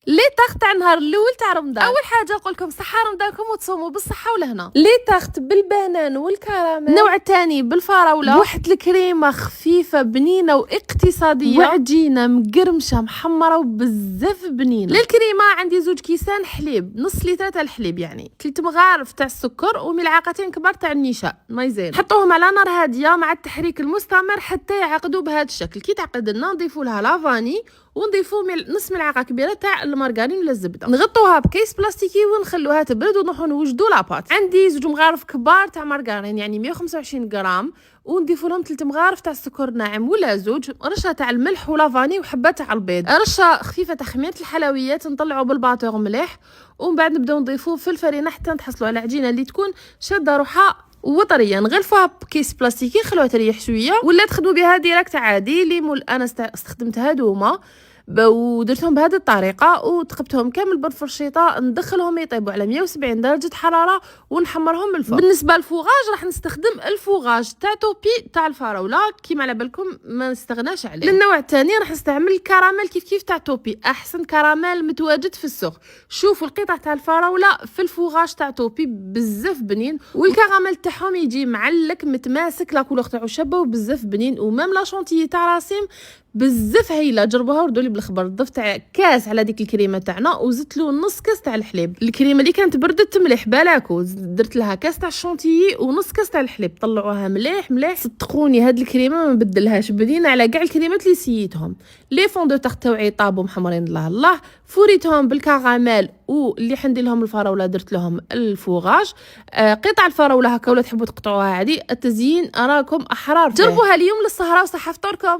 لي طاغت تاع النهار الاول تاع رمضان. اول حاجه نقول لكم صحه رمضانكم وتصوموا بالصحه والهنا. لي طاغت بالبنان والكراميل. النوع الثاني بالفراوله بواحد الكريمه خفيفه بنينه واقتصاديه وعجينه مقرمشه محمره وبزاف بنينه. للكريمه عندي 2 كيسان حليب، نص لتر تاع الحليب يعني، 3 مغارف تاع السكر وملعقتين كبار تاع النشا مايزين. حطوهم على نار هاديه مع التحريك المستمر حتى يعقدوا بهذا الشكل. كي تعقد لنا نضيفوا لها لافاني ونضيفوا نص ملعقه كبيره تاع المارغرين ولا الزبده، نغطوها بكيس بلاستيكي ونخلوها تبرد ونروحوا نوجدوا لاباط. عندي 2 مغارف كبار تاع مارغرين يعني 125 غرام، ونضيفوا لهم 3 مغارف تاع السكر ناعم ولا 2، رشه تاع الملح ولافاني وحبه تاع البيض، رشه خفيفه تاع خميره الحلويات. نطلعوا بالباطور مليح ومن بعد نبداو نضيفوه في الفرينه حتى نحصلوا على عجينه اللي تكون شاده روحها وطريه. نغلفوها بكيس بلاستيكي نخلوها تريح شويه ولا تخدموا بها ديريكت عادي. ليمون انا استخدمت هادوما ودرتهم بهذه الطريقه وتقبتهم كامل بالفرشيطه. ندخلهم يطيبوا على 170 درجه حراره ونحمرهم من الفوق. بالنسبه للفوغاج راح نستخدم الفوغاج تاع توبي تاع الفراوله كيما على بالكم ما نستغناش عليه. للنوع الثاني راح نستعمل الكراميل كيف تاع توبي، احسن كراميل متواجد في السوق. شوفوا القطع تاع الفراوله في الفوغاج تاع توبي بزاف بنين، والكراميل تاعهم يجي معلك متماسك، لا كولور تاعو شابه وبزاف بنين. ومام لا شونتيي تاع راسيم بزاف هايله، جربوها وردوا لي بالخبر. ضفت كاس على ديك الكريمه تاعنا وزدت له نص كاس تاع الحليب. الكريمه اللي كانت بردت مليح بالاكو، درت لها كاس تاع الشونتيي ونص كاس تاع الحليب. طلعوها مليح صدقوني هاد الكريمه ما نبدلهاش، بدينا على كاع الكريمات اللي سيتهم. لي فون دو تاغ تاوعي طابوا محمرين الله فوريتهم بالكراميل، واللي حندير لهم الفراوله درت لهم الفوغاج. قطع الفراوله هكا ولا تحبوا تقطعوها عادي، التزيين راكم احرار. جربوها اليوم للسهره وصحه فطوركم.